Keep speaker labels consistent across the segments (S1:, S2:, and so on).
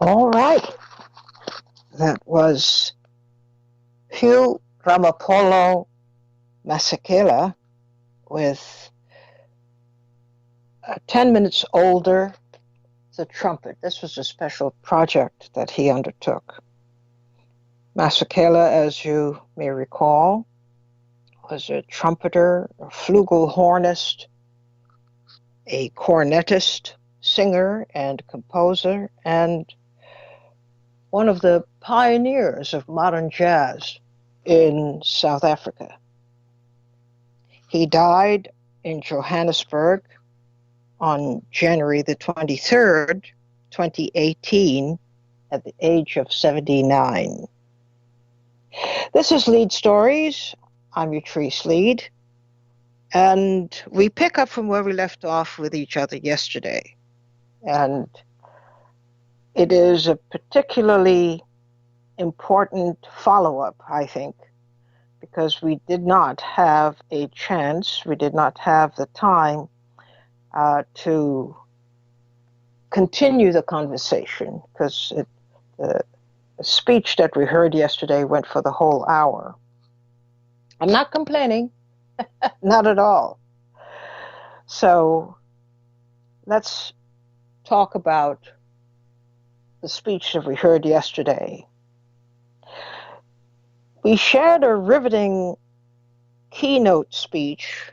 S1: All right. That was Hugh Ramapolo Masekela with 10 minutes older, the trumpet. This was a special project that he undertook. Masekela, as you may recall, was a trumpeter, a flugelhornist, a cornetist, singer, and composer, and one of the pioneers of modern jazz in South Africa. He died in Johannesburg on January the 23rd, 2018, at the age of 79. This is Leid Stories. I'm Utrice Leid, and we pick up from where we left off with each other yesterday. And it is a particularly important follow-up, I think, because we did not have a chance, we did not have the time to continue the conversation, because the speech that we heard yesterday went for the whole hour. I'm not complaining, not at all. So let's talk about the speech that we heard yesterday. We shared a riveting keynote speech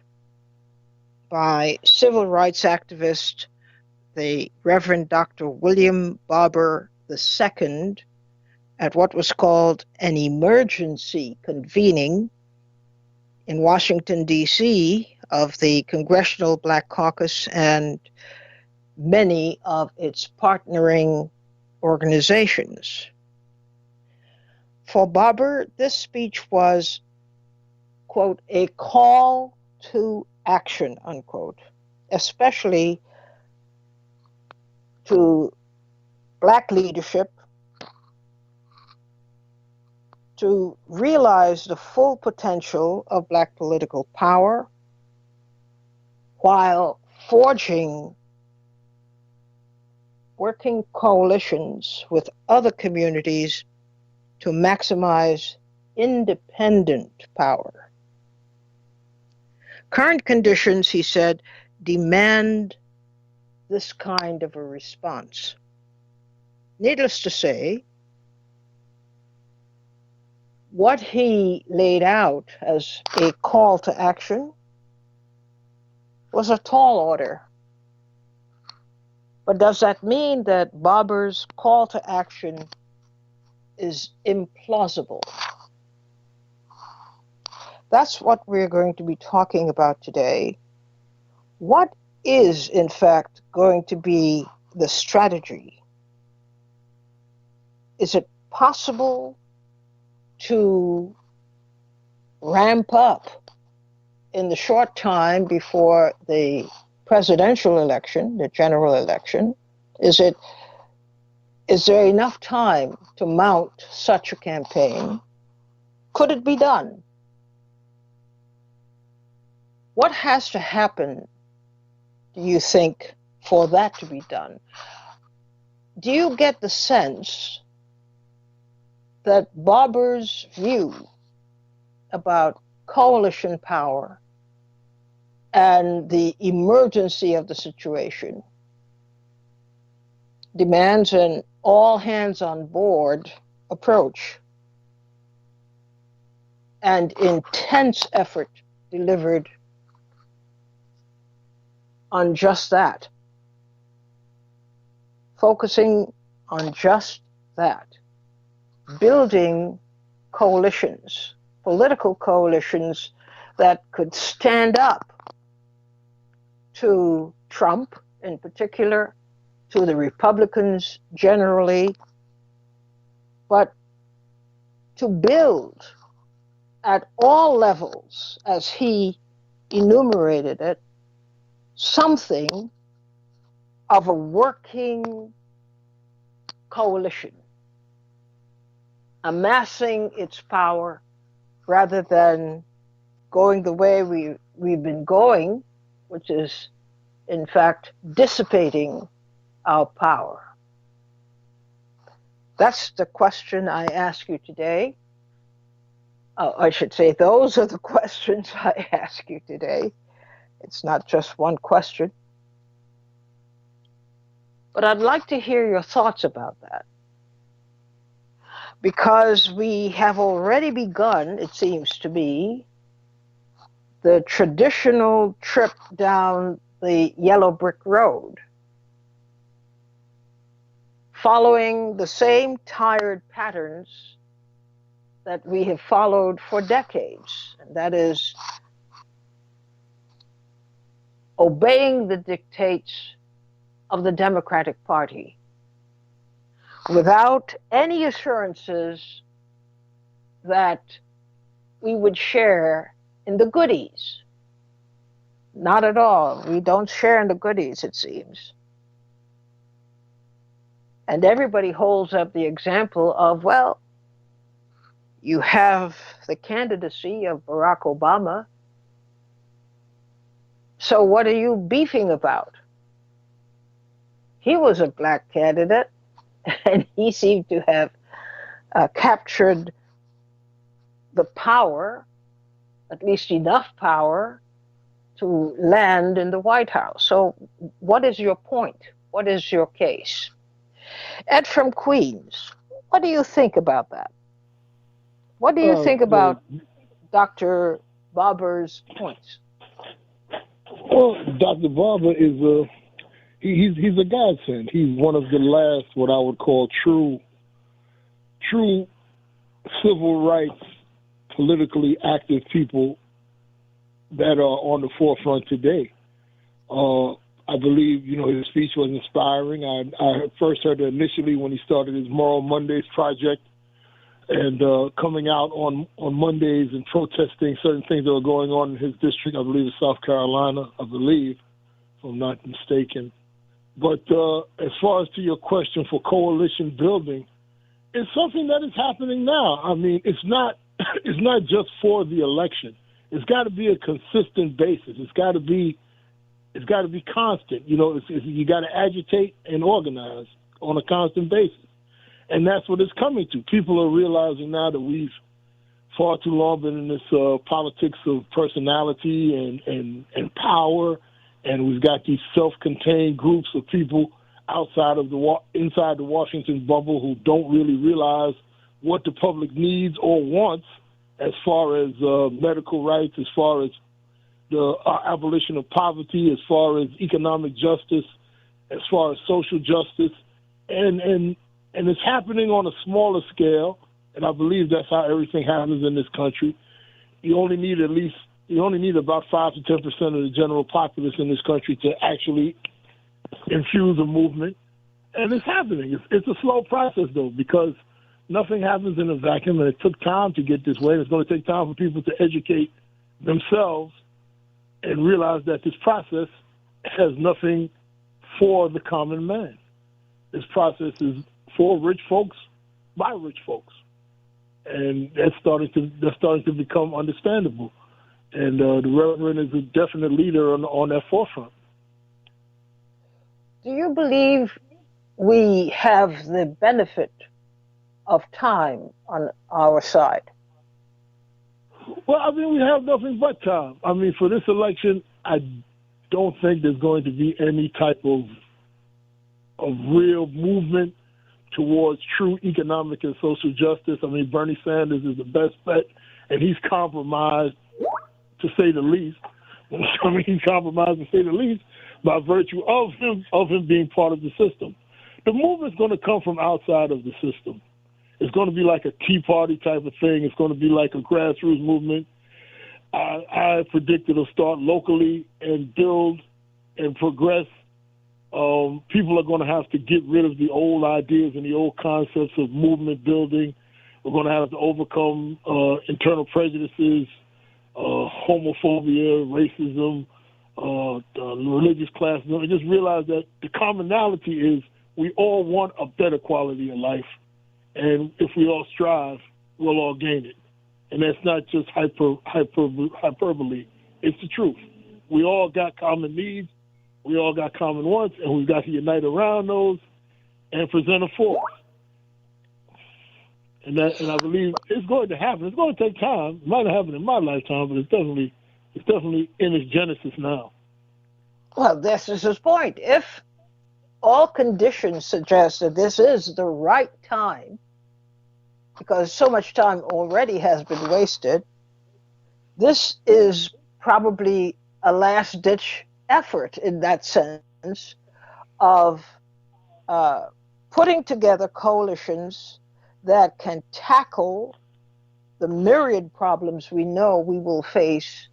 S1: by civil rights activist, the Reverend Dr. William Barber II, at what was called an emergency convening in Washington, D.C., of the Congressional Black Caucus and many of its partnering organizations. For Barber, this speech was, quote, a call to action, unquote, especially to Black leadership to realize the full potential of Black political power while forging working coalitions with other communities to maximize independent power. Current conditions, he said, demand this kind of a response. Needless to say, what he laid out as a call to action was a tall order. But does that mean that Barber's call to action is implausible? That's what we're going to be talking about today. What is, in fact, going to be the strategy? Is it possible to ramp up in the short time before the presidential election, the general election? Is there enough time to mount such a campaign? Could it be done? What has to happen, do you think, for that to be done? Do you get the sense that Barber's view about coalition power and the emergency of the situation demands an all-hands-on-board approach and intense effort delivered on just that, focusing on just that, building coalitions, political coalitions that could stand up to Trump in particular, to the Republicans generally, but to build at all levels, as he enumerated it, something of a working coalition, amassing its power rather than going the way we've been going, which is, in fact, dissipating our power. That's the question I ask you today. I should say, those are the questions I ask you today. It's not just one question. But I'd like to hear your thoughts about that. Because we have already begun, it seems to me, the traditional trip down the yellow brick road, following the same tired patterns that we have followed for decades. And that is obeying the dictates of the Democratic Party without any assurances that we would share in the goodies. Not at all. We don't share in the goodies, it seems. And everybody holds up the example of, well, you have the candidacy of Barack Obama, so what are you beefing about? He was a black candidate, and he seemed to have captured the power, at least enough power, to land in the White House. So what is your point? What is your case? Ed from Queens, what do you think about that? What do you think about Dr. Barber's points?
S2: Well, Dr. Barber is he's a godsend. He's one of the last, what I would call true civil rights, politically active people that are on the forefront today. I believe, his speech was inspiring. I first heard it initially when he started his Moral Mondays project and coming out on Mondays and protesting certain things that were going on in his district, I believe it's South Carolina, if I'm not mistaken. But as far as to your question for coalition building, it's something that is happening now. I mean, it's not just for the election. It's got to be a consistent basis. It's got to be constant. You got to agitate and organize on a constant basis. And that's what it's coming to. People are realizing now that we've far too long been in this politics of personality and power, and we've got these self-contained groups of people inside the Washington bubble who don't really realize what the public needs or wants as far as medical rights, as far as the abolition of poverty, as far as economic justice, as far as social justice, and it's happening on a smaller scale, and I believe that's how everything happens in this country. You only need about 5 to 10% of the general populace in this country to actually infuse a movement, and it's happening. It's a slow process, though, because nothing happens in a vacuum, and it took time to get this way, and it's going to take time for people to educate themselves and realize that this process has nothing for the common man. This process is for rich folks, by rich folks. And that's starting to become understandable. And the Reverend is a definite leader on that forefront.
S1: Do you believe we have the benefit of time on our side?
S2: Well, I mean, we have nothing but time. I mean, for this election, I don't think there's going to be any type of real movement towards true economic and social justice. I mean, Bernie Sanders is the best bet, and he's compromised, to say the least. I mean, he's compromised, to say the least, by virtue of him being part of the system. The movement's going to come from outside of the system. It's going to be like a Tea Party type of thing. It's going to be like a grassroots movement. I predict it'll start locally and build and progress. People are going to have to get rid of the old ideas and the old concepts of movement building. We're going to have to overcome internal prejudices, homophobia, racism, religious classism, and just realize that the commonality is we all want a better quality of life. And if we all strive, we'll all gain it. And that's not just hyperbole. It's the truth. We all got common needs. We all got common wants, and we've got to unite around those and present a force. And I believe it's going to happen. It's going to take time. It might not happen in my lifetime, but it's definitely in its genesis now.
S1: Well, this is his point. If all conditions suggest that this is the right time, because so much time already has been wasted, this is probably a last-ditch effort in that sense of putting together coalitions that can tackle the myriad problems we know we will face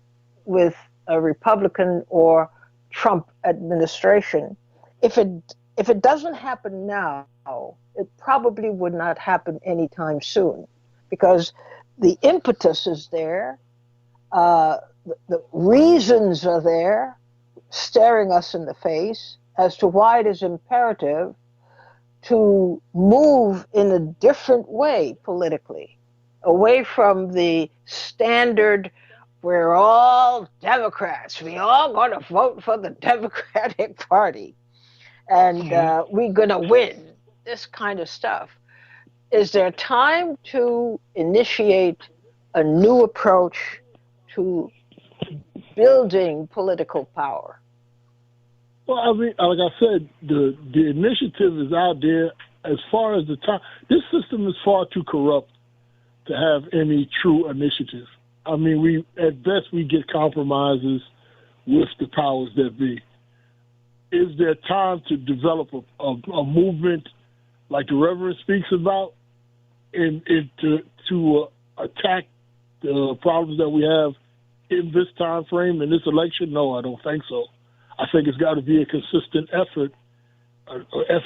S1: with a Republican or Trump administration. If it doesn't happen now, it probably would not happen anytime soon, because the impetus is there, the reasons are there, staring us in the face as to why it is imperative to move in a different way politically, away from the standard, we're all Democrats, we all going to vote for the Democratic Party, and we're going to win, this kind of stuff. Is there time to initiate a new approach to building political power?
S2: Well, I mean, like I said, the initiative is out there. As far as the time, this system is far too corrupt to have any true initiative. I mean, at best we get compromises with the powers that be. Is there time to develop a movement like the Reverend speaks about, and to attack the problems that we have in this time frame, in this election? No, I don't think so. I think it's got to be a consistent effort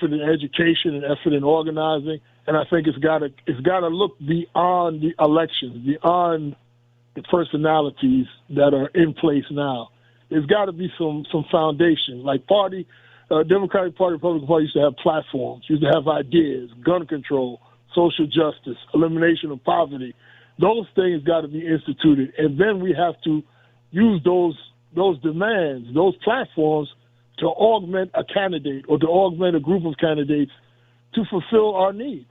S2: in education and effort in organizing, and I think it's got to look beyond the elections, beyond the personalities that are in place now. There's got to be some foundation. Like Democratic Party, Republican Party used to have platforms, used to have ideas, gun control, social justice, elimination of poverty. Those things got to be instituted, and then we have to use those demands, those platforms, to augment a candidate or to augment a group of candidates to fulfill our needs.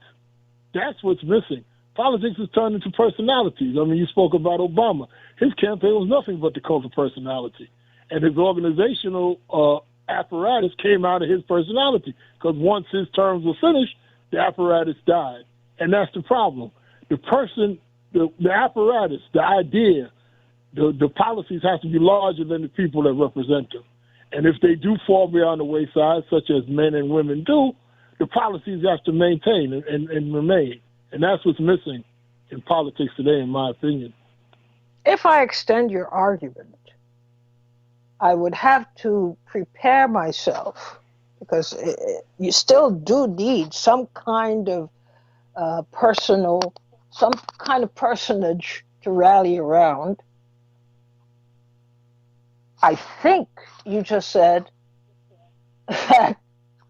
S2: That's what's missing. Politics has turned into personalities. I mean, you spoke about Obama. His campaign was nothing but the cult of personality. And his organizational apparatus came out of his personality, because once his terms were finished, the apparatus died. And that's the problem. The person, the apparatus, the idea, the policies have to be larger than the people that represent them. And if they do fall beyond the wayside, such as men and women do, the policies have to maintain and remain. And that's what's missing in politics today, in my opinion.
S1: If I extend your argument, I would have to prepare myself, because you still do need some kind of some kind of personage to rally around. I think you just said that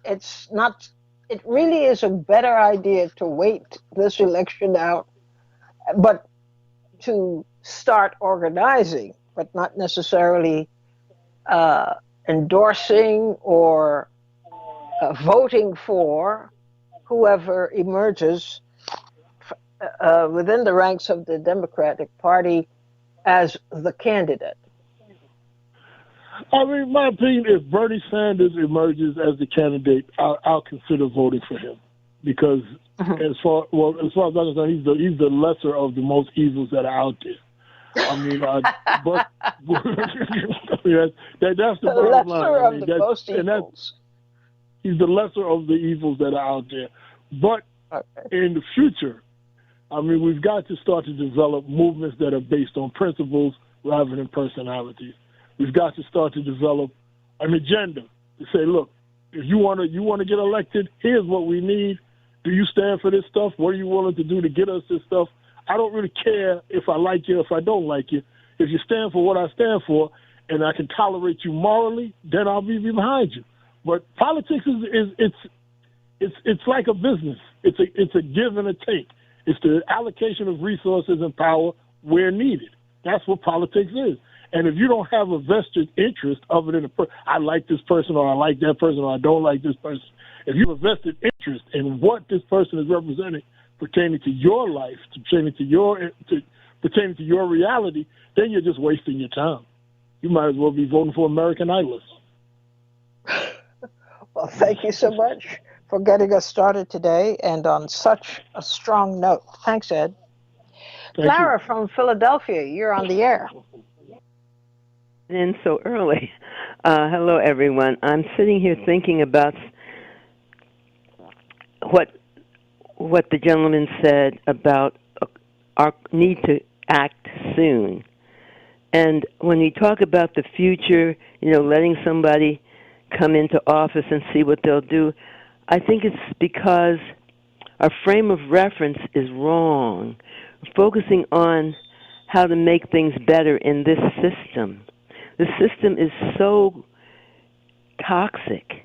S1: it really is a better idea to wait this election out, but to start organizing, but not necessarily endorsing or voting for whoever emerges within the ranks of the Democratic Party as the candidate.
S2: I mean, in my opinion, if Bernie Sanders emerges as the candidate, I'll consider voting for him, because as far as I'm concerned, he's the lesser of the most evils that are out there. I mean, but that's the bottom line.
S1: Lesser of the most evils.
S2: He's the lesser of the evils that are out there. But in the future, I mean, we've got to start to develop movements that are based on principles rather than personalities. We've got to start to develop an agenda to say, look, if you want to get elected, here's what we need. Do you stand for this stuff? What are you willing to do to get us this stuff? I don't really care if I like you or if I don't like you. If you stand for what I stand for and I can tolerate you morally, then I'll be behind you. But politics it's like a business. It's a give and a take. It's the allocation of resources and power where needed. That's what politics is. And if you don't have a vested interest other than I like this person or I like that person or I don't like this person, if you have a vested interest in what this person is representing, pertaining to your life, pertaining to your reality, then you're just wasting your time. You might as well be voting for American Idol.
S1: Well, thank you so much for getting us started today and on such a strong note. Thanks, Ed.
S2: Thank
S1: Clara
S2: you.
S1: from Philadelphia, you're on the air.
S3: In so early. Hello, everyone. I'm sitting here thinking about what the gentleman said about our need to act soon. And when we talk about the future, letting somebody come into office and see what they'll do, I think it's because our frame of reference is wrong. We're focusing on how to make things better in this system. The system is so toxic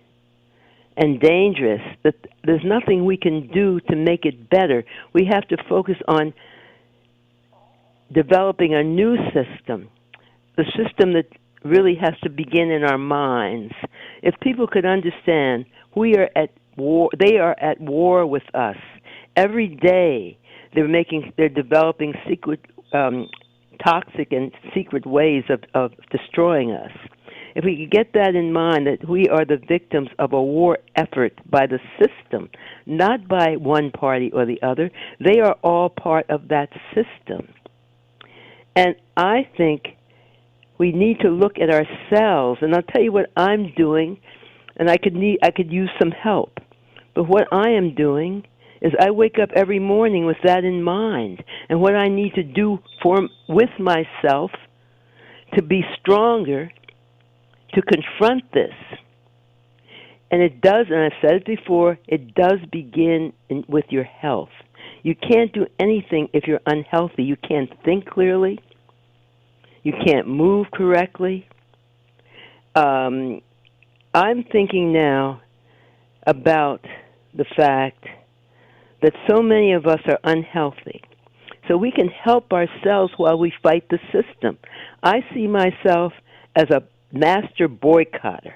S3: and dangerous that there's nothing we can do to make it better. We have to focus on developing a new system, the system that really has to begin in our minds. If people could understand we are at war, they are at war with us. Every day they're developing secret, toxic and secret ways of destroying us. If we could get that in mind, that we are the victims of a war effort by the system, not by one party or the other, they are all part of that system. And I think we need to look at ourselves, and I'll tell you what I'm doing, and I could use some help. But what I am doing is I wake up every morning with that in mind, and what I need to do with myself to be stronger, to confront this. And it does, and I've said it before, it does begin with your health. You can't do anything if you're unhealthy. You can't think clearly. You can't move correctly. I'm thinking now about the fact that so many of us are unhealthy. So we can help ourselves while we fight the system. I see myself as a master boycotter,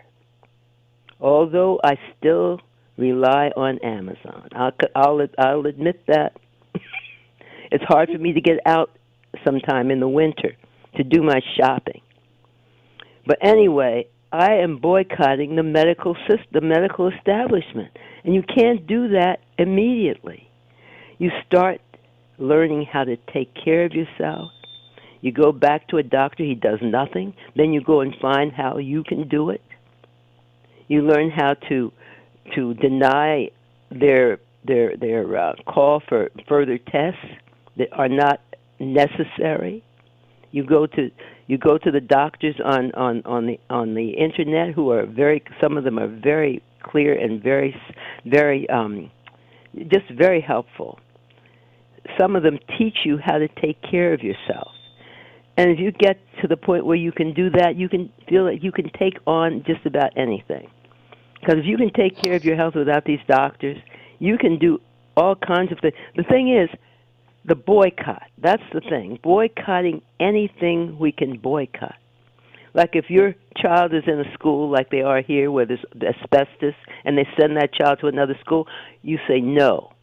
S3: although I still rely on Amazon. I'll admit that. It's hard for me to get out sometime in the winter to do my shopping. But anyway, I am boycotting the medical system, the medical establishment. And you can't do that immediately. You start learning how to take care of yourself. You go back to a doctor, he does nothing. Then you go and find how you can do it. You learn how to deny their call for further tests that are not necessary. You go to the doctors on the internet who are some of them are very clear and very just very helpful. Some of them teach you how to take care of yourself. And if you get to the point where you can do that, you can feel that you can take on just about anything. Because if you can take care of your health without these doctors, you can do all kinds of things. The thing is, the boycott. That's the thing. Boycotting anything we can boycott. Like if your child is in a school like they are here where there's asbestos and they send that child to another school, you say no.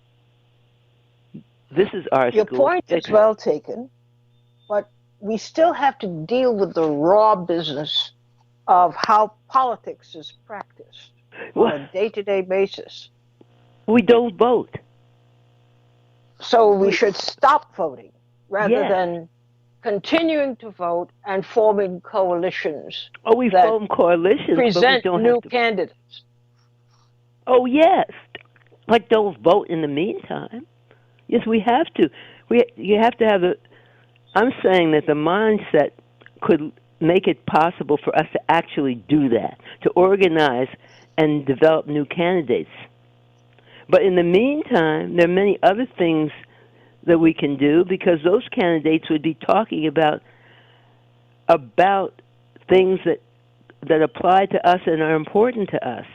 S3: This is our
S1: Your
S3: school.
S1: Your point is well taken, but we still have to deal with the raw business of how politics is practiced on a day-to-day basis.
S3: We don't vote.
S1: So we should stop voting rather than continuing to vote and forming coalitions.
S3: Oh, we form coalitions,
S1: present
S3: but we don't
S1: new
S3: have to.
S1: Candidates.
S3: Oh, yes. Like don't vote in the meantime. Yes, we have to. You have to have I'm saying that the mindset could make it possible for us to actually do that, to organize and develop new candidates. But in the meantime, there are many other things that we can do because those candidates would be talking about things that apply to us and are important to us.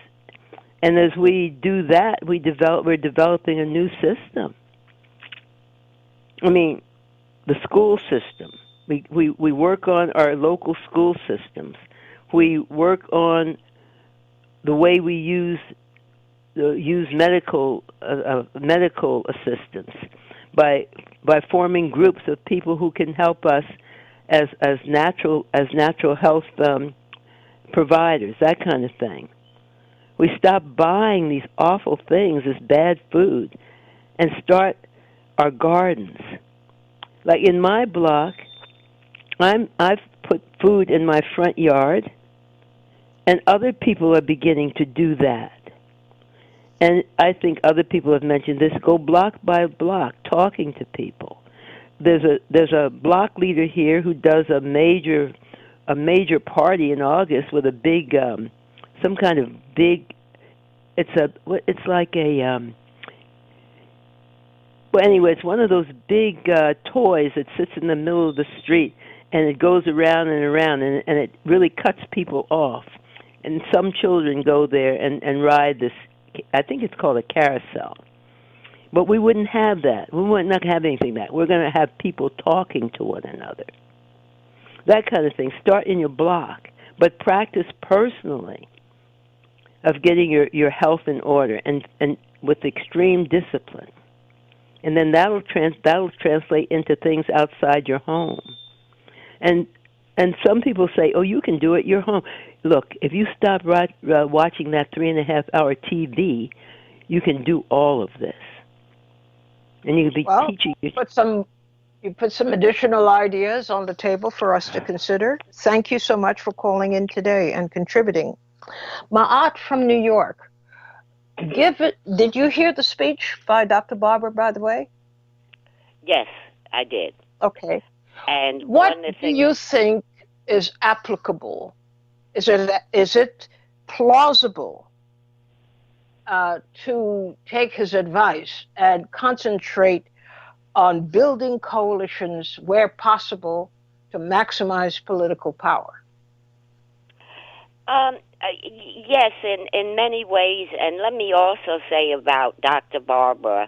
S3: And as we do that, we're developing a new system. I mean, the school system. We work on our local school systems. We work on the way we use use medical assistance by forming groups of people who can help us as natural health providers, that kind of thing. We stop buying these awful things, this bad food, and start our gardens. Like in my block, I've put food in my front yard, and other people are beginning to do that. And I think other people have mentioned this. Go block by block, talking to people. There's a block leader here who does a major party in August with a big some kind of big. It's like a well, anyway, it's one of those big toys that sits in the middle of the street, and it goes around and around, and it really cuts people off. And some children go there and ride this. I think it's called a carousel. But we wouldn't have that. We would not have anything like that. We're going to have people talking to one another. That kind of thing. Start in your block, but practice personally of getting your health in order and with extreme discipline. And then that'll translate into things outside your home. And some people say, "Oh, you can do it. You're home." Look, if you stop watching that 3.5-hour TV, you can do all of this, and you can be teaching.
S1: You put some additional ideas on the table for us to consider. Thank you so much for calling in today and contributing. Ma'at from New York. Did you hear the speech by Dr. Barber, by the way?
S4: Yes, I did.
S1: Okay.
S4: And
S1: what do you think is applicable? Is it plausible to take his advice and concentrate on building coalitions where possible to maximize political power?
S4: Yes, in many ways. And let me also say about Dr. Barber,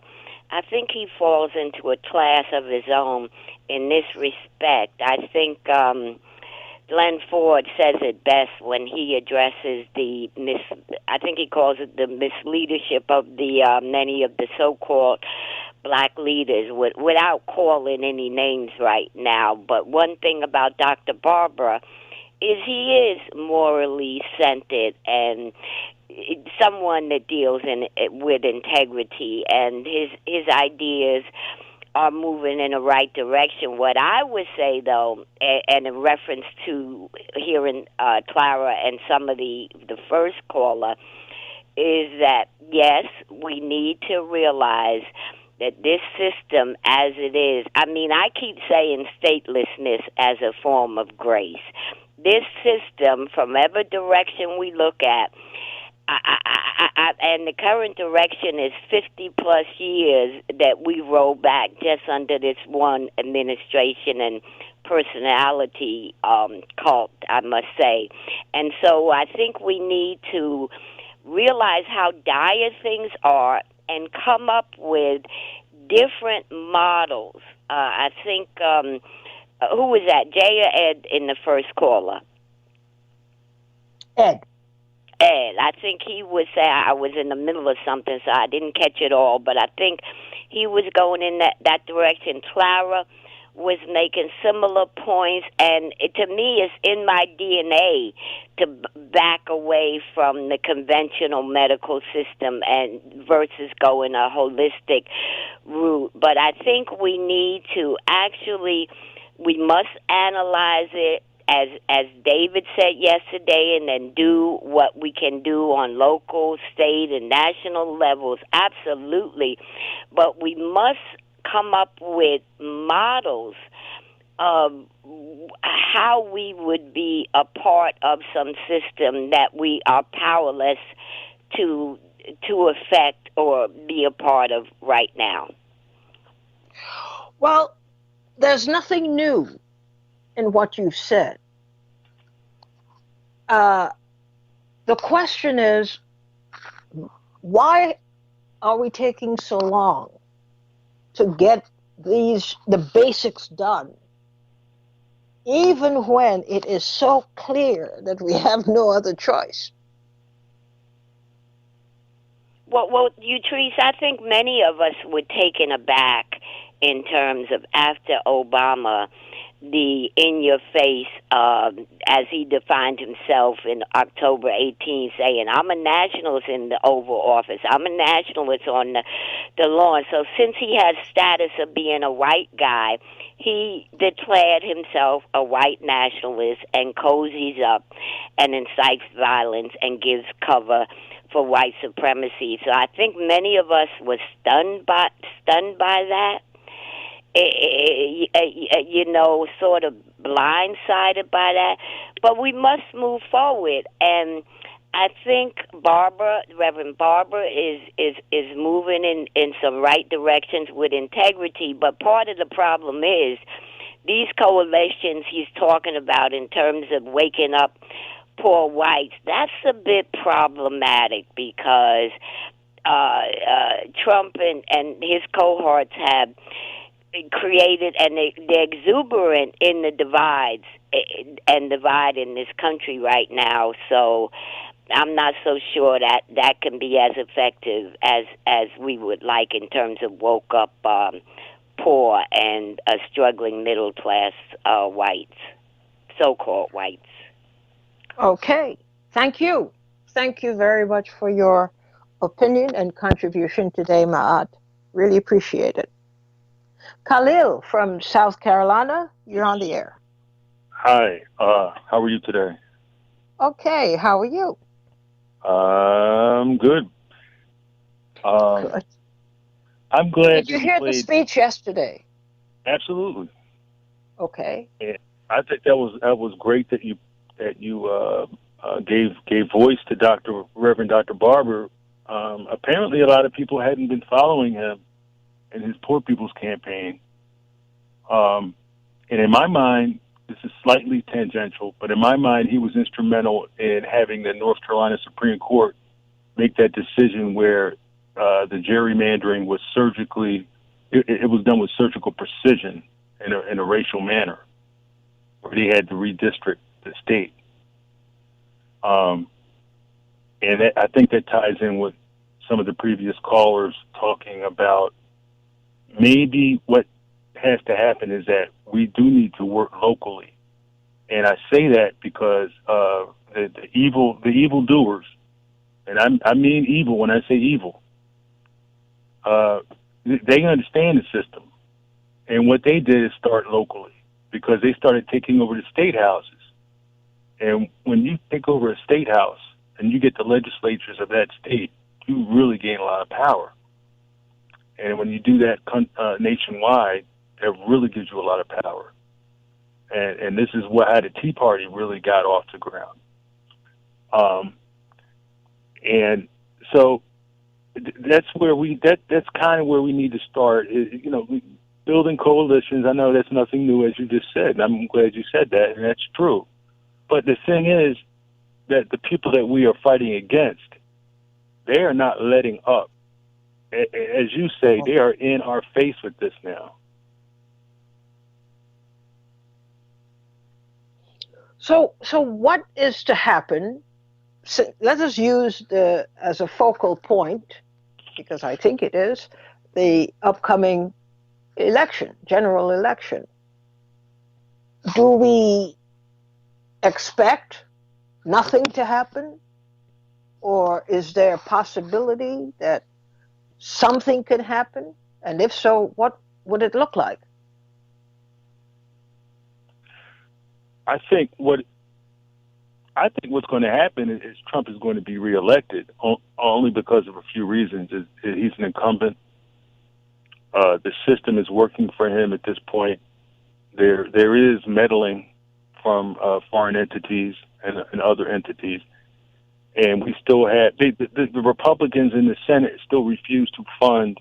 S4: I think he falls into a class of his own in this respect. I think Glenn Ford says it best when he addresses I think he calls it the misleadership of the many of the so-called black leaders, without calling any names right now. But one thing about Dr. Barber is he is morally centered and someone that deals with integrity, and his ideas are moving in the right direction. What I would say, though, and in reference to hearing Clara and some of the first caller, is that, yes, we need to realize that this system as it is, I mean, I keep saying statelessness as a form of grace. This system, from every direction we look at, and the current direction is 50-plus years that we roll back just under this one administration and personality cult, I must say. And so I think we need to realize how dire things are and come up with different models. I think, who was that, Jay or Ed in the first caller?
S1: Ed.
S4: I think he was saying, I was in the middle of something, so I didn't catch it all, but I think he was going in that direction. Clara was making similar points, and to me, it's in my DNA to back away from the conventional medical system and versus going a holistic route. But I think we need to we must analyze it, as David said yesterday, and then do what we can do on local, state, and national levels, absolutely. But we must come up with models of how we would be a part of some system that we are powerless to affect or be a part of right now.
S1: Well, there's nothing new in what you've said. The question is, why are we taking so long to get the basics done, even when it is so clear that we have no other choice?
S4: Well, Utrice, I think many of us were taken aback in terms of after Obama, the in-your-face, as he defined himself in October 18, saying, I'm a nationalist in the Oval Office. I'm a nationalist on the lawn. So since he has status of being a white guy, he declared himself a white nationalist and cozies up and incites violence and gives cover for white supremacy. So I think many of us were stunned by that. Sort of blindsided by that. But we must move forward, and I think Reverend Barber, is moving in some right directions with integrity. But part of the problem is these coalitions he's talking about in terms of waking up poor whites. That's a bit problematic because Trump and his cohorts have created, and they're exuberant in the divide in this country right now. So I'm not so sure that can be as effective as we would like in terms of woke up poor and struggling middle class whites, so-called whites.
S1: Okay, thank you. Thank you very much for your opinion and contribution today, Ma'at. Really appreciate it. Khalil from South Carolina, you're on the air.
S5: Hi, how are you today?
S1: Okay, how are you?
S5: Good.
S1: Good.
S5: I'm glad
S1: Did you hear the speech yesterday?
S5: Absolutely.
S1: Okay.
S5: And I think that was great that you gave voice to Reverend Dr. Barber. Apparently, a lot of people hadn't been following him in his Poor People's Campaign. And in my mind, this is slightly tangential, but in my mind, he was instrumental in having the North Carolina Supreme Court make that decision where the gerrymandering was it was done with surgical precision in a racial manner, where they had to redistrict the state. And I think that ties in with some of the previous callers talking about maybe what has to happen is that we do need to work locally. And I say that because the evil doers, and I mean evil when I say evil, they understand the system. And what they did is start locally, because they started taking over the state houses. And when you take over a state house and you get the legislatures of that state, you really gain a lot of power. And when you do that nationwide, it really gives you a lot of power. And this is how the Tea Party really got off the ground. And so that's kind of where we need to start. Building coalitions. I know that's nothing new, as you just said, and I'm glad you said that, and that's true. But the thing is that the people that we are fighting against, they are not letting up. As you say, they are in our face with this now.
S1: So what is to happen? So let us use as a focal point, because I think it is, the upcoming election, general election. Do we expect nothing to happen? Or is there a possibility that something could happen? And if so, what would it look like?
S5: I think what's going to happen is Trump is going to be reelected only because of a few reasons. He's an incumbent. The system is working for him at this point. There is meddling from foreign entities and other entities. And we still have the Republicans in the Senate still refuse to fund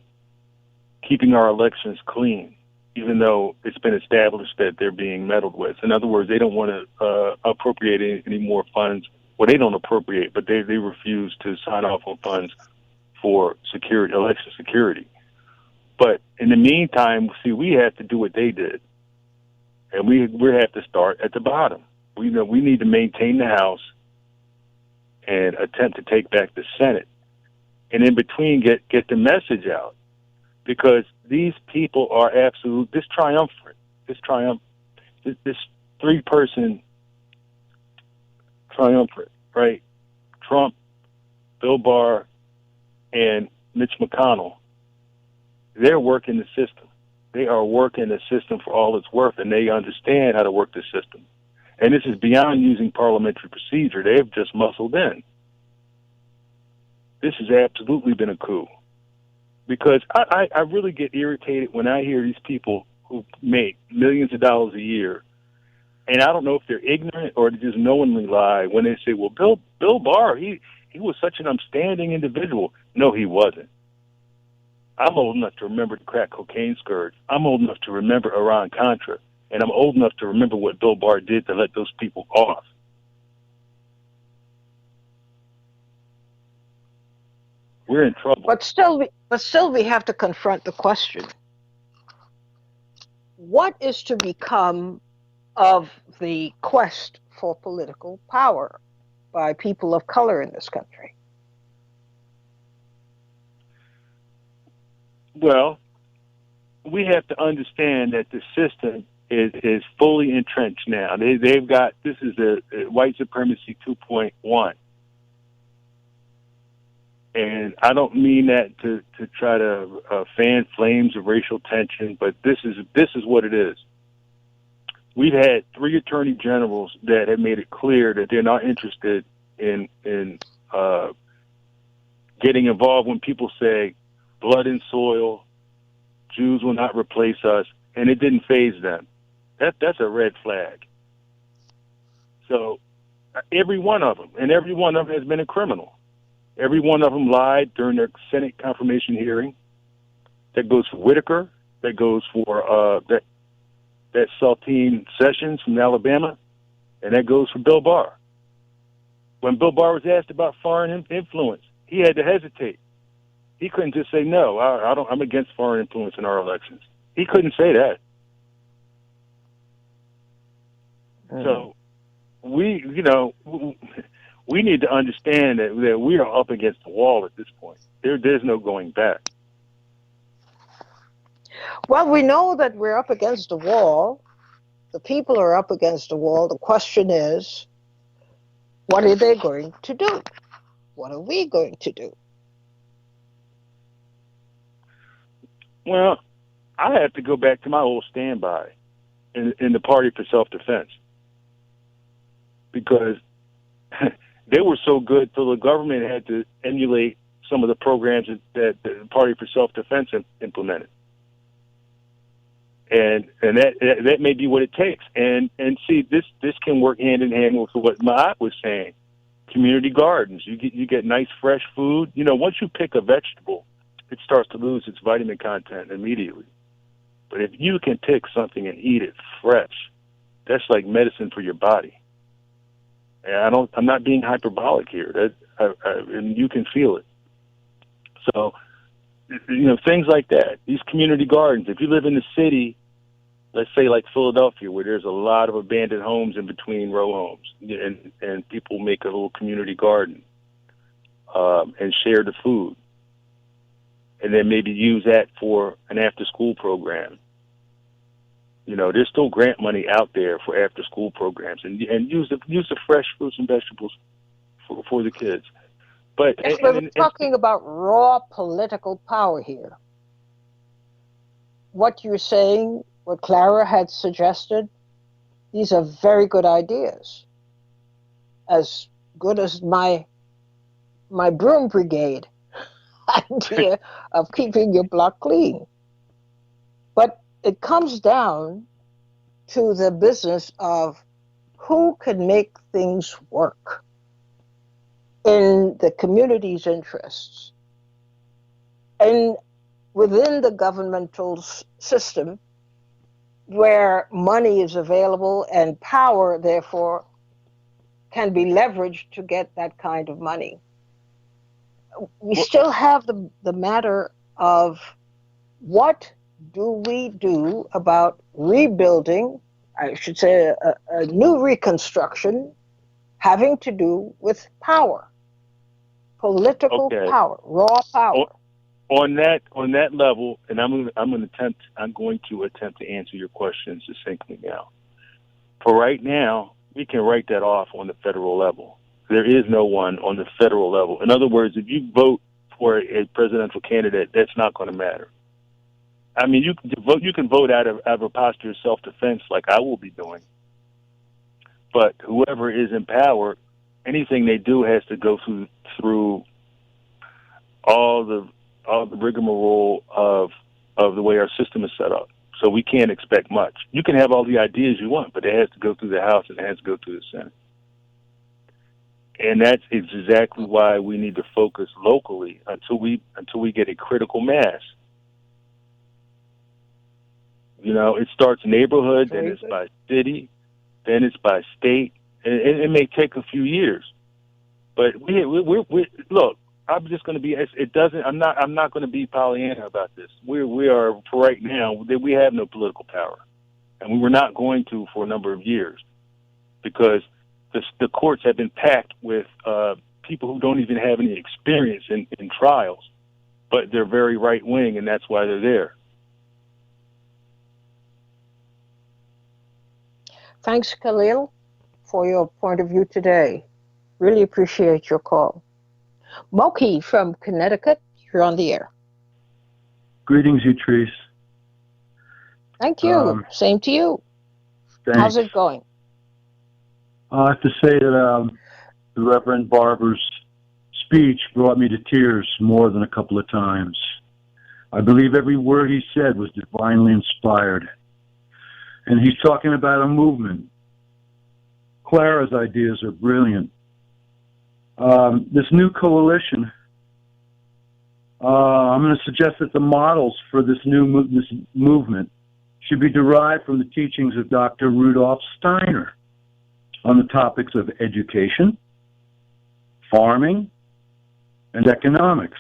S5: keeping our elections clean, even though it's been established that they're being meddled with. In other words, they don't want to appropriate any more funds. Well, they don't appropriate, but they refuse to sign off on funds for election security. But in the meantime, see, we have to do what they did, and we have to start at the bottom. We need to maintain the House and attempt to take back the Senate. and in between get the message out, because these people are this three-person triumvirate, right? Trump, Bill Barr, and Mitch McConnell. They're working the system. They are working the system for all it's worth, and they understand how to work the system. And this is beyond using parliamentary procedure. They've just muscled in. This has absolutely been a coup. Because I really get irritated when I hear these people who make millions of dollars a year, and I don't know if they're ignorant or they just knowingly lie when they say, well, Bill Barr, he was such an upstanding individual. No, he wasn't. I'm old enough to remember the crack cocaine scourge. I'm old enough to remember Iran-Contra. And I'm old enough to remember what Bill Barr did to let those people off. We're in trouble.
S1: But still, we have to confront the question: what is to become of the quest for political power by people of color in this country?
S5: Well, we have to understand that the system is fully entrenched now. They've got, this is a white supremacy 2.1. And I don't mean that to try to fan flames of racial tension, but this is what it is. We've had 3 attorney generals that have made it clear that they're not interested in getting involved when people say blood and soil, Jews will not replace us, and it didn't faze them. That's a red flag. So every one of them has been a criminal. Every one of them lied during their Senate confirmation hearing. That goes for Whitaker. That goes for that Saltine Sessions from Alabama, and that goes for Bill Barr. When Bill Barr was asked about foreign influence, he had to hesitate. He couldn't just say no. I'm against foreign influence in our elections. He couldn't say that. So we need to understand that we are up against the wall at this point. There's no going back.
S1: Well, we know that we're up against the wall. The people are up against the wall. The question is, what are they going to do? What are we going to do?
S5: Well, I have to go back to my old standby in the Party for Self-Defense, because they were so good till the government had to emulate some of the programs that the Party for Self-Defense implemented. And that may be what it takes. And see, this can work hand in hand with what Maat was saying. Community gardens. You get nice fresh food. Once you pick a vegetable, it starts to lose its vitamin content immediately. But if you can pick something and eat it fresh, that's like medicine for your body. And I'm not being hyperbolic here. And you can feel it. So, things like that. These community gardens. If you live in the city, let's say like Philadelphia, where there's a lot of abandoned homes in between row homes, and people make a little community garden and share the food, and then maybe use that for an after-school program. There's still grant money out there for after-school programs, and use the fresh fruits and vegetables for the kids. But
S1: yes, we're talking about raw political power here. What you're saying, what Clara had suggested, these are very good ideas. As good as my broom brigade idea of keeping your block clean. But it comes down to the business of who can make things work in the community's interests and within the governmental system, where money is available and power, therefore, can be leveraged to get that kind of money. We still have the matter of what do we do about rebuilding, I should say a new reconstruction having to do with power. Political
S5: Okay.
S1: power, raw power.
S5: On that level, and I'm going to attempt to answer your question succinctly now. For right now, we can write that off on the federal level. There is no one on the federal level. In other words, if you vote for a presidential candidate, that's not going to matter. I mean, you can vote out of a posture of self-defense, like I will be doing. But whoever is in power, anything they do has to go through all the rigmarole of the way our system is set up. So we can't expect much. You can have all the ideas you want, but it has to go through the House and it has to go through the Senate. And that's exactly why we need to focus locally until we get a critical mass. You know, it starts neighborhood, then it's by city, then it's by state, and it may take a few years. But we look. I'm just going to be. It doesn't. I'm not going to be Pollyanna about this. We are for right now. We have no political power, and we were not going to for a number of years, because the courts have been packed with people who don't even have any experience in trials, but they're very right wing, and that's why they're there.
S1: Thanks, Khalil, for your point of view today. Really appreciate your call. Moki from Connecticut, you're on the air.
S6: Greetings, Utrice.
S1: Thank you. Same to you.
S6: Thanks.
S1: How's it going?
S6: I have to say that the Reverend Barber's speech brought me to tears more than a couple of times. I believe every word he said was divinely inspired. And he's talking about a movement. Clara's ideas are brilliant. This new coalition, I'm going to suggest that the models for this new this movement should be derived from the teachings of Dr. Rudolf Steiner on the topics of education, farming, and economics.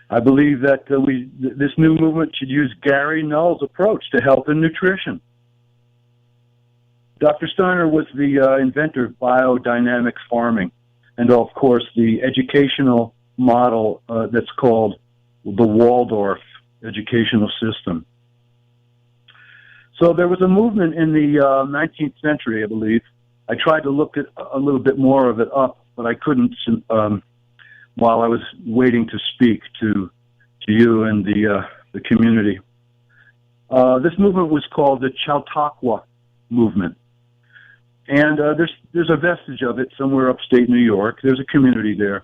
S6: I believe that this new movement should use Gary Null's approach to health and nutrition. Dr. Steiner was the inventor of biodynamic farming, and of course the educational model that's called the Waldorf educational system. So there was a movement in the 19th century, I believe. I tried to look at a little bit more of it up, but I couldn't while I was waiting to speak to you and the community. This movement was called the Chautauqua movement. And there's a vestige of it somewhere upstate New York. There's a community there.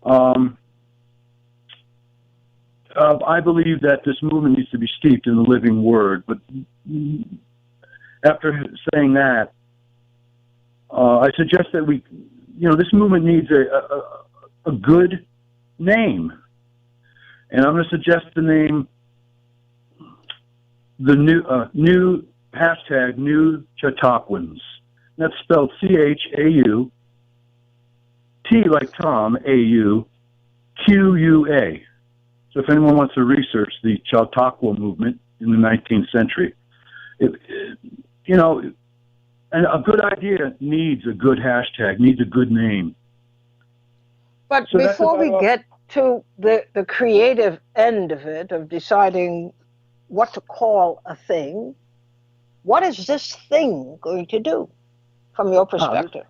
S6: I believe that this movement needs to be steeped in the living word. But after saying that, I suggest that this movement needs a good name. And I'm going to suggest the name, the new hashtag New Chautauquans. That's spelled CHAU, T like Tom, AU, QUA. So if anyone wants to research the Chautauqua movement in the 19th century, and a good idea needs a good hashtag, needs a good name.
S1: But so before we get to the creative end of it, of deciding what to call a thing, what is this thing going to do from your perspective?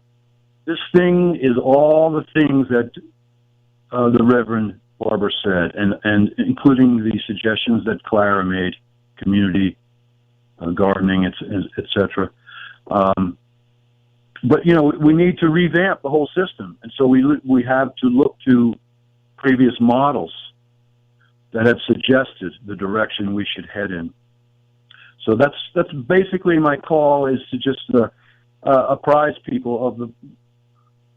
S6: This thing is all the things that the Reverend Barber said, and including the suggestions that Clara made, community gardening, etc. But we need to revamp the whole system, and so we have to look to previous models that have suggested the direction we should head in. So that's basically my call, is to just apprise people of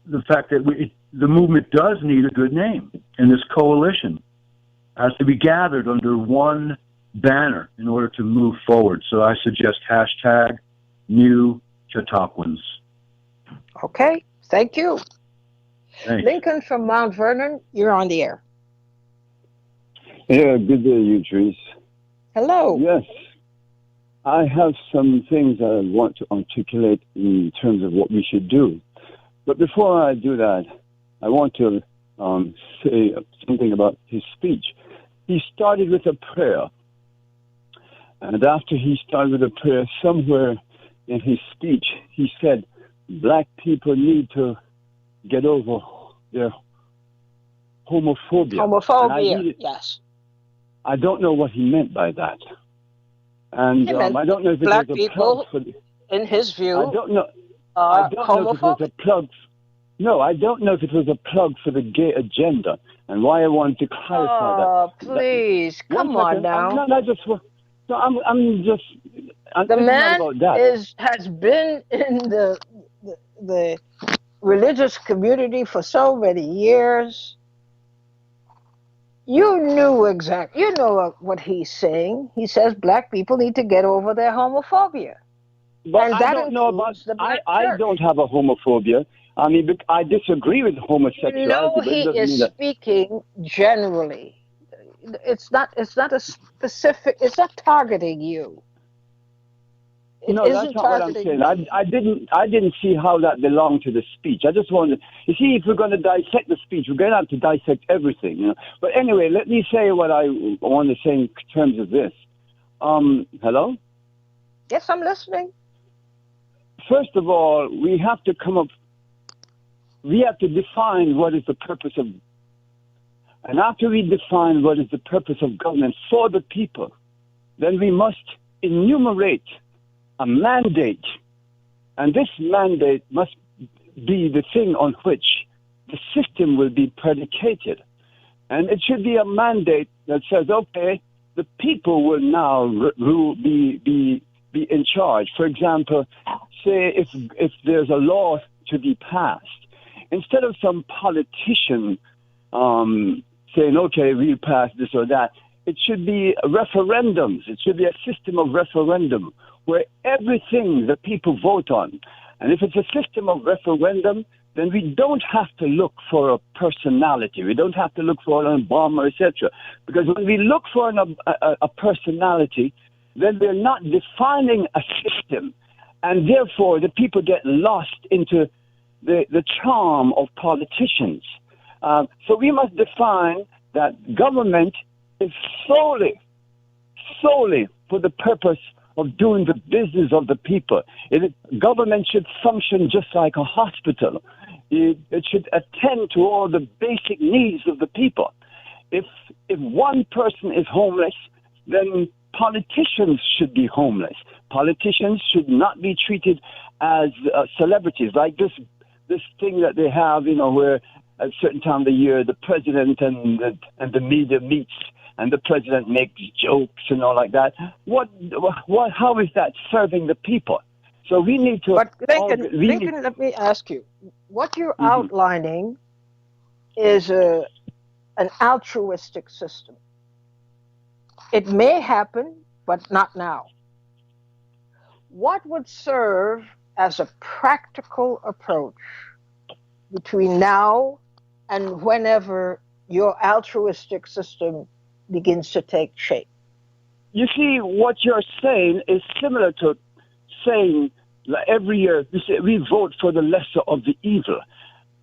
S6: the fact that the movement does need a good name, and this coalition has to be gathered under one banner in order to move forward. So I suggest hashtag New Chautauquans.
S1: Okay, thank you.
S6: Thanks.
S1: Lincoln from Mount Vernon, you're on the air.
S7: Yeah, good day, Utrice.
S1: Hello.
S7: Yes. I have some things I want to articulate in terms of what we should do. But before I do that, I want to say something about his speech. He started with a prayer. And after he started with a prayer, somewhere in his speech, he said, black people need to get over their homophobia.
S1: Homophobia, yes.
S7: I don't know what he meant by that. And I don't know if it
S1: black
S7: was a plug
S1: people,
S7: for
S1: in his view,
S7: I don't know.
S1: are
S7: I don't know if it was a plug. No, I don't know if it was a plug for the gay agenda, and why I wanted to clarify that.
S1: Oh, please, come on now.
S7: No, I'm just.
S1: The
S7: it's
S1: man
S7: not about that.
S1: has been in the religious community for so many years. You know what he's saying. He says black people need to get over their homophobia.
S7: But
S1: and
S7: I
S1: that
S7: don't know about.
S1: the black
S7: I
S1: church.
S7: don't have a homophobia. I mean, I disagree with homosexuality.
S1: No, he
S7: but it
S1: is speaking generally. It's not a specific. It's not targeting you.
S7: No, that's not what I'm saying. I didn't see how that belonged to the speech. I just wanted. You see, if we're going to dissect the speech, we're going to have to dissect everything. You know. But anyway, let me say what I want to say in terms of this. Hello.
S1: Yes, I'm listening.
S7: First of all, we have to define what is the purpose of, and after we define what is the purpose of government for the people, then we must enumerate a mandate, and this mandate must be the thing on which the system will be predicated. And it should be a mandate that says, okay, the people will now be in charge. For example, say if there's a law to be passed, instead of some politician saying, okay, we'll pass this or that, it should be referendums. It should be a system of referendum where everything the people vote on. And if it's a system of referendum, then we don't have to look for a personality. We don't have to look for an Obama, etc. Because when we look for a personality, then we're not defining a system. And therefore, the people get lost into the charm of politicians. So we must define that government is solely for the purpose of doing the business of the people. Government should function just like a hospital. It should attend to all the basic needs of the people. If one person is homeless, then politicians should be homeless. Politicians should not be treated as celebrities, like this thing that they have, where at a certain time of the year the president and the media meets, and the president makes jokes and all like that. How is that serving the people? So we need to.
S1: But Lincoln, let me ask you: what you're outlining is an altruistic system. It may happen, but not now. What would serve as a practical approach between now and whenever your altruistic system begins to take shape?
S7: You see, what you're saying is similar to saying every year we vote for the lesser of the evil.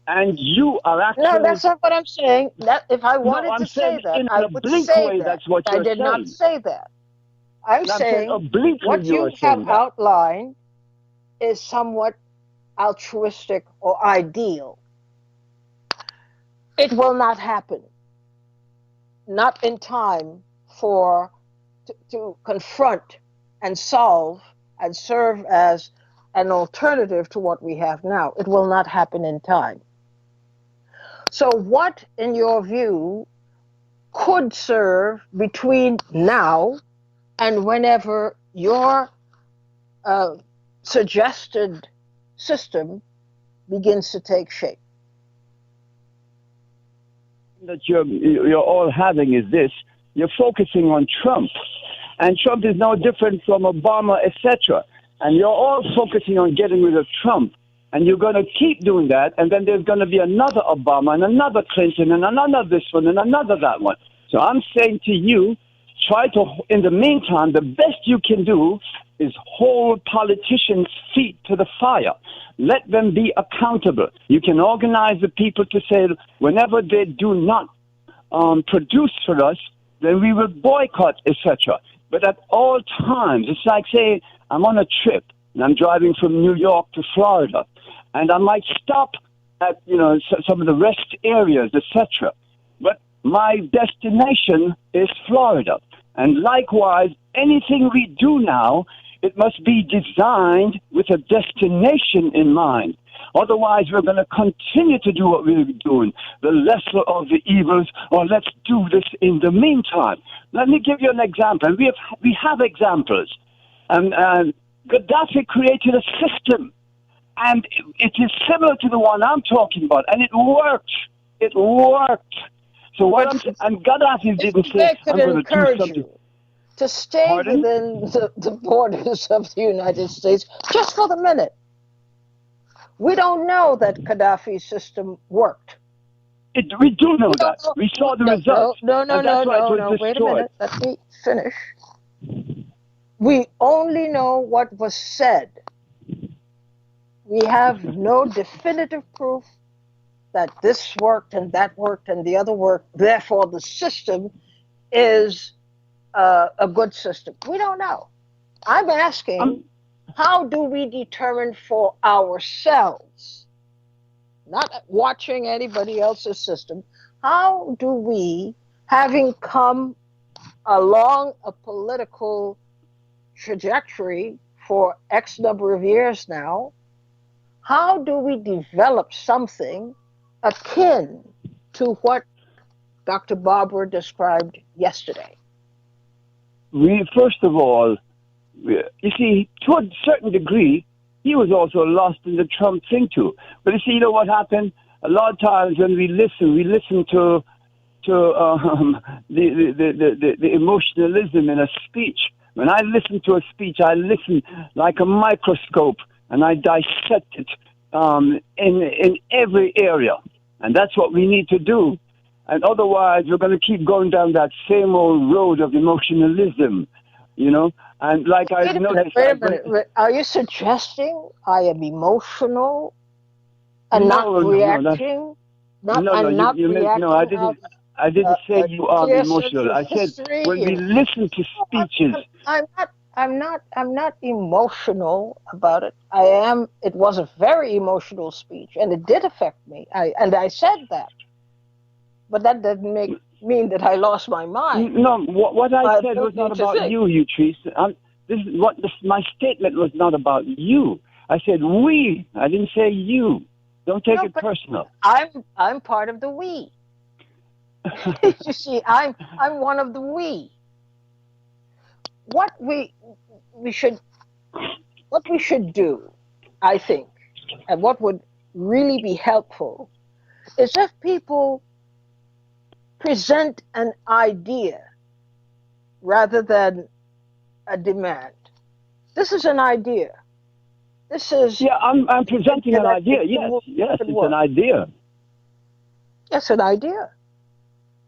S7: And you are actually...
S1: No, that's not what I'm saying. That if I wanted to say that, I would say that.
S7: That's what you're
S1: I did
S7: saying.
S1: not say that. I'm saying what you have outlined is somewhat altruistic or ideal. It will not happen. Not in time to confront and solve and serve as an alternative to what we have now. It will not happen in time. So what, in your view, could serve between now and whenever your suggested system begins to take shape?
S7: That you're all having is this: you're focusing on Trump, and Trump is no different from Obama, etc. And you're all focusing on getting rid of Trump, and you're going to keep doing that, and then there's going to be another Obama and another Clinton and another this one and another that one. So I'm saying to you, try to, in the meantime, the best you can do is hold politicians' feet to the fire. Let them be accountable. You can organize the people to say, whenever they do not produce for us, then we will boycott, etc. But at all times, it's like saying, I'm on a trip, and I'm driving from New York to Florida, and I might stop at, some of the rest areas, etc. But my destination is Florida. And likewise, anything we do now, it must be designed with a destination in mind. Otherwise, we're going to continue to do what we're doing, the lesser of the evils, or let's do this in the meantime. Let me give you an example. We have examples. Gaddafi created a system, and it is similar to the one I'm talking about, and it worked. It worked. So and Gaddafi didn't say, I'm going to do something.
S1: To stay
S7: Pardon?
S1: within the borders of the United States just for the minute. We don't know that Gaddafi's system worked.
S7: We do know that. We saw the results.
S1: No. Wait a
S7: destroyed.
S1: minute. Let me finish. We only know what was said. We have no definitive proof that this worked and that worked and the other worked. Therefore, the system is a good system. We don't know. I'm asking, how do we determine for ourselves, not watching anybody else's system, how do we, having come along a political trajectory for X number of years now, how do we develop something akin to what Dr. Barber described yesterday?
S7: First of all, you see, to a certain degree, he was also lost in the Trump thing too. But you see, you know what happened? A lot of times when we listen to the emotionalism in a speech. When I listen to a speech, I listen like a microscope, and I dissect it in every area. And that's what we need to do. And otherwise, we're going to keep going down that same old road of emotionalism, And like I noticed...
S1: Wait a minute. Are you suggesting I am emotional and not reacting?
S7: I didn't say you are emotional. I said when we listen to speeches...
S1: I'm not emotional about it. I am. It was a very emotional speech, and it did affect me. I said that. But that doesn't mean that I lost my mind.
S7: No, what I said was not about you, Utrice. My statement was not about you. I said we. I didn't say you. Don't take it personal.
S1: I'm part of the we. You see, I'm one of the we. What we should do, I think, and what would really be helpful, is if people present an idea rather than a demand. This is an idea. This is...
S7: Yeah, I'm presenting an idea. Yes, it's an idea.
S1: It's an idea.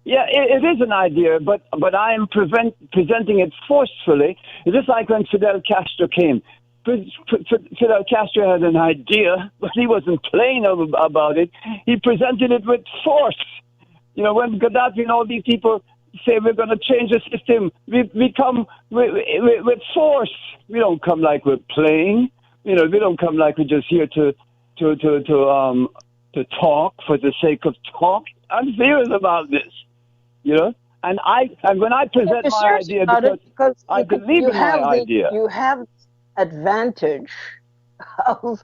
S7: Yeah, it is an idea, but I am presenting it forcefully. It's just like when Fidel Castro came. Fidel Castro had an idea, but he wasn't plain about it. He presented it with force. When Gaddafi and all these people say we're going to change the system, we come with force. We don't come like we're playing. We don't come like we're just here to talk for the sake of talk. I'm serious about this. And when I present my idea, because I believe in my idea.
S1: You have advantage of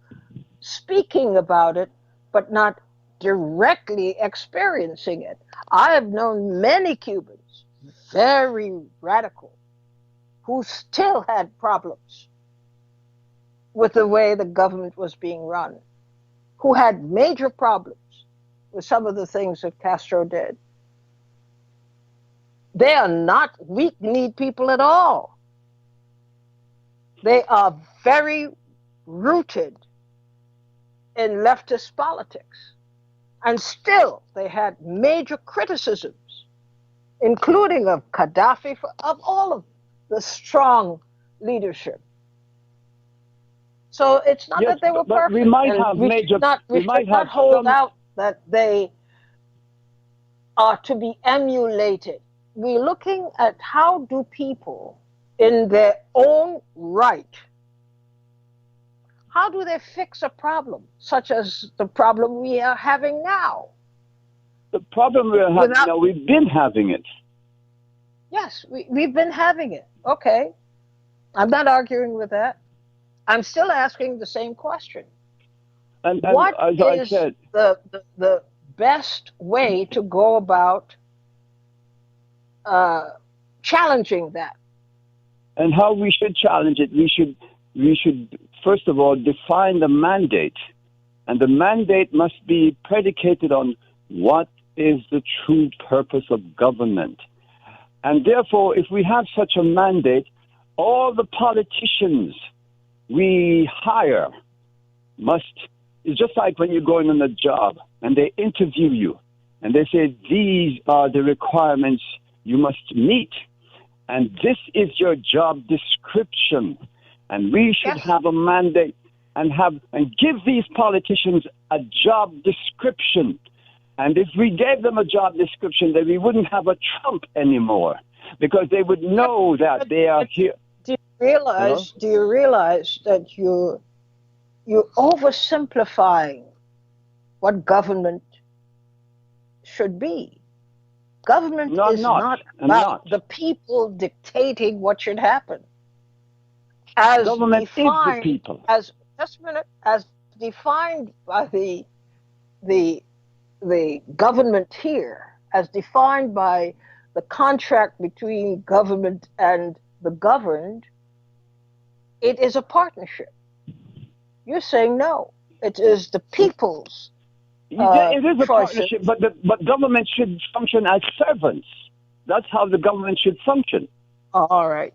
S1: speaking about it, but not directly experiencing it. I have known many Cubans, very radical, who still had problems with the way the government was being run, who had major problems with some of the things that Castro did. They are not weak-kneed people at all. They are very rooted in leftist politics. And still, they had major criticisms, including of Gaddafi, of all of the strong leadership. So it's not
S7: Yes,
S1: that they were
S7: but
S1: perfect.
S7: we might
S1: And
S7: have
S1: we
S7: major.
S1: should not, we
S7: We might
S1: should not
S7: have
S1: hold
S7: some.
S1: out that they are to be emulated. We're looking at how do people in their own right, how do they fix a problem such as the problem we are having now?
S7: The problem we're having
S1: Without,
S7: now, we've been having it.
S1: yes, we've been having it. Okay. I'm not arguing with that. I'm still asking the same question.
S7: And
S1: What
S7: as I
S1: is
S7: said,
S1: the best way to go about challenging that?
S7: and how we should challenge it, we should first of all define the mandate, and the mandate must be predicated on what is the true purpose of government. And therefore, if we have such a mandate, all the politicians we hire must, it's just like when you're going on a job and they interview you and they say, these are the requirements you must meet. And this is your job description. And we should have a mandate and give these politicians a job description. And if we gave them a job description, then we wouldn't have a Trump anymore, because they would know that they are here.
S1: Do you realize that you're oversimplifying what government should be? Government is not about the people dictating what should happen. As
S7: government
S1: defined,
S7: is the people.
S1: As just a minute, as defined by the government here, as defined by the contract between government and the governed, it is a partnership. You're saying no. It is the people's
S7: it is a
S1: choices.
S7: partnership, but government should function as servants. That's how the government should function.
S1: All right.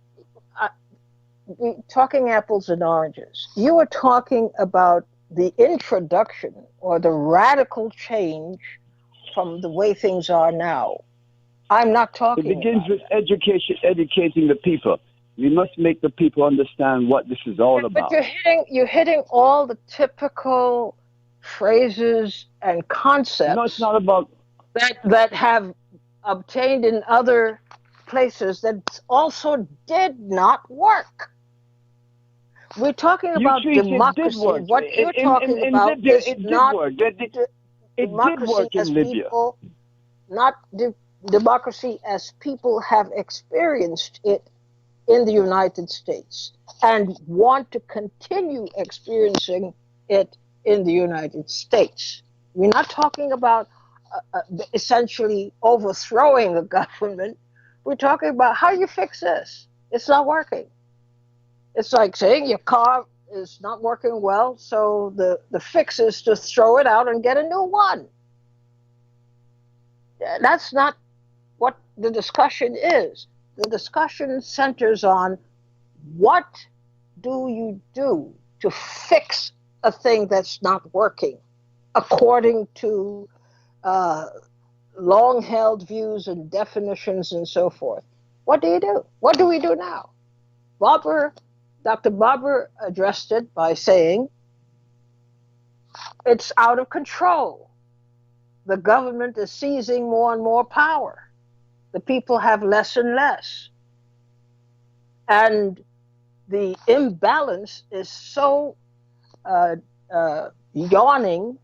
S1: We're talking apples and oranges. You were talking about the introduction or the radical change from the way things are now. I'm not talking.
S7: It begins with educating the people. We must make the people understand what this is all about.
S1: But you're hitting all the typical phrases and concepts.
S7: No, it's not about
S1: that have obtained in other places that also did not work. We're talking about democracy. What you're talking about is not democracy as people, not democracy as people have experienced it in the United States and want to continue experiencing it in the United States. We're not talking about essentially overthrowing the government. We're talking about how you fix this. It's not working. It's like saying your car is not working well, so the fix is to throw it out and get a new one. That's not what the discussion is. The discussion centers on what do you do to fix a thing that's not working according to long-held views and definitions and so forth. What do you do? What do we do now? Dr. Barber addressed it by saying it's out of control. The government is seizing more and more power. The people have less and less. And the imbalance is so yawning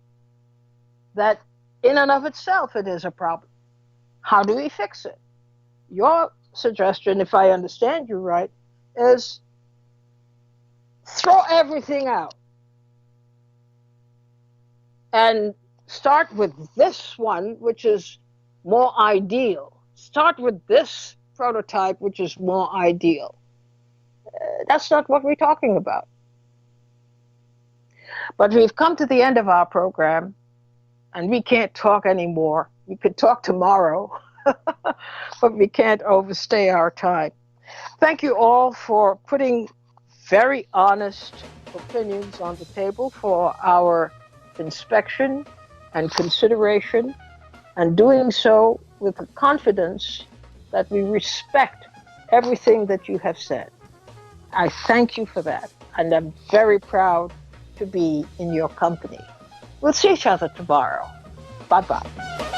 S1: that in and of itself it is a problem. How do we fix it? Your suggestion, if I understand you right, is throw everything out and start with this one, which is more ideal. Start with this prototype, which is more ideal. That's not what we're talking about. But we've come to the end of our program, and we can't talk anymore. We could talk tomorrow, but we can't overstay our time. Thank you all for putting very honest opinions on the table for our inspection and consideration, and doing so with the confidence that we respect everything that you have said. I thank you for that. and I'm very proud to be in your company. We'll see each other tomorrow. Bye-bye.